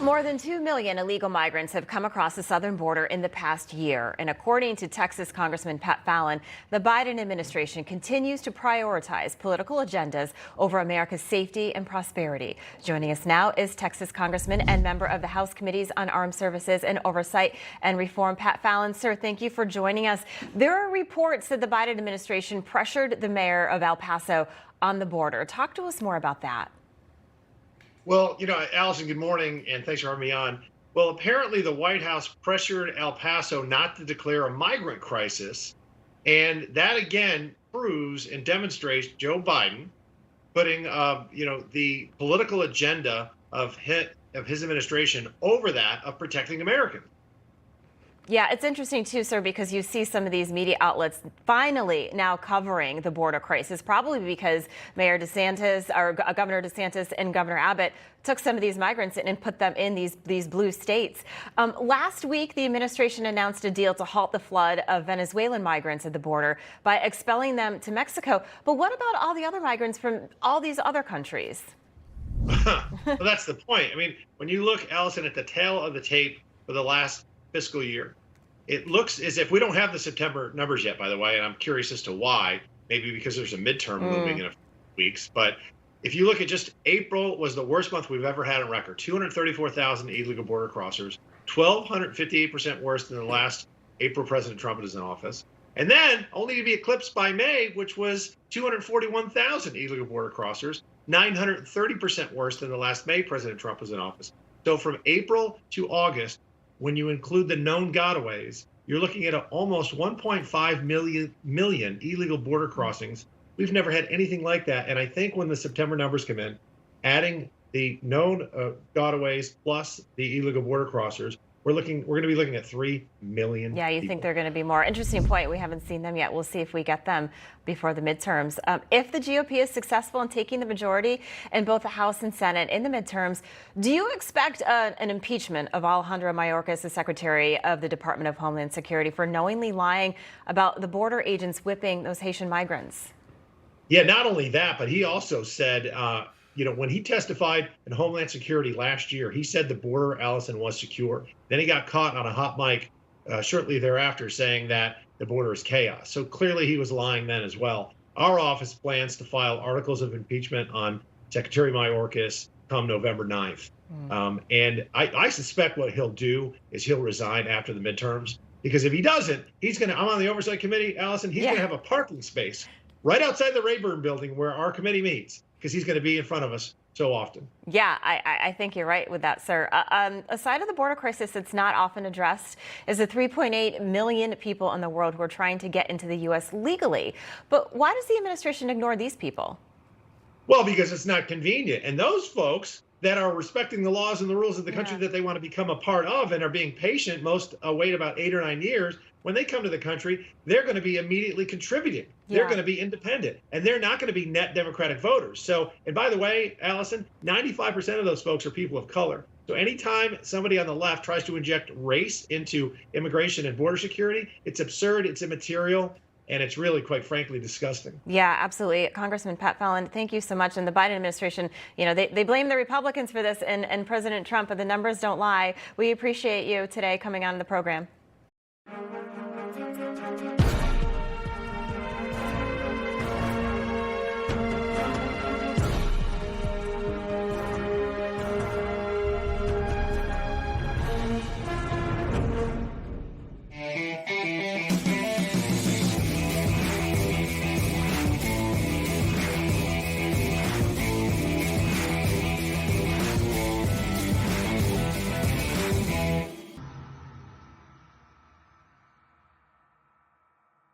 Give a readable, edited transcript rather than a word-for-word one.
More than 2 million illegal migrants have come across the southern border in the past year. And according to Texas Congressman Fallon, the Biden administration continues to prioritize political agendas over America's safety and prosperity. Joining us now is Texas Congressman and member of the House Committees on Armed Services and Oversight and Reform, Fallon. Sir, thank you for joining us. There are reports that the Biden administration pressured the mayor of El Paso on the border. Talk to us more about that. Well, Alison, good morning, and thanks for having me on. Well, apparently the White House pressured El Paso not to declare a migrant crisis. And that, again, proves and demonstrates Joe Biden putting, the political agenda of his administration over that of protecting Americans. Yeah, it's interesting, too, sir, because you see some of these media outlets finally now covering the border crisis, probably because Governor DeSantis and Governor Abbott took some of these migrants in and put them in these blue states. Last week, the administration announced a deal to halt the flood of Venezuelan migrants at the border by expelling them to Mexico. But what about all the other migrants from all these other countries? Well, that's the point. I mean, when you look, Alison, at the tail of the tape for the last fiscal year, it looks as if we don't have the September numbers yet, by the way, and I'm curious as to why. Maybe because there's a midterm looming in a few weeks. But if you look at just April was the worst month we've ever had on record. 234,000 illegal border crossers, 1,258% worse than the last April President Trump was in office. And then only to be eclipsed by May, which was 241,000 illegal border crossers, 930% worse than the last May President Trump was in office. So from April to August, when you include the known gotaways, you're looking at almost 1.5 million illegal border crossings. We've never had anything like that. And I think when the September numbers come in, adding the known gotaways plus the illegal border crossers, we're going to be looking at 3 million. Yeah, you people. think they're going to be more. Interesting point. We haven't seen them yet. We'll see if we get them before the midterms. If the GOP is successful in taking the majority in both the House and Senate in the midterms, do you expect an impeachment of Alejandro Mayorkas, the Secretary of the Department of Homeland Security, for knowingly lying about the border agents whipping those Haitian migrants? Yeah, not only that, but he also said, when he testified in Homeland Security last year, he said the border, Allison, was secure. Then he got caught on a hot mic shortly thereafter saying that the border is chaos. So clearly he was lying then as well. Our office plans to file articles of impeachment on Secretary Mayorkas come November 9th. And I suspect what he'll do is he'll resign after the midterms, because if he doesn't, I'm on the Oversight Committee, Allison, he's going to have a parking space right outside the Rayburn building where our committee meets, because he's going to be in front of us so often. Yeah, I think you're right with that, sir. Aside of the border crisis that's not often addressed is the 3.8 million people in the world who are trying to get into the U.S. legally. But why does the administration ignore these people? Well, because it's not convenient. And those folks that are respecting the laws and the rules of the country that they want to become a part of and are being patient, most wait about 8 or 9 years, when they come to the country, they're going to be immediately contributing. They're going to be independent, and they're not going to be net Democratic voters. So, and by the way, Allison, 95% of those folks are people of color. So anytime somebody on the left tries to inject race into immigration and border security, it's absurd, it's immaterial, and it's really, quite frankly, disgusting. Yeah, absolutely. Congressman Fallon, thank you so much. And the Biden administration, they blame the Republicans for this and President Trump, but the numbers don't lie. We appreciate you today coming on the program.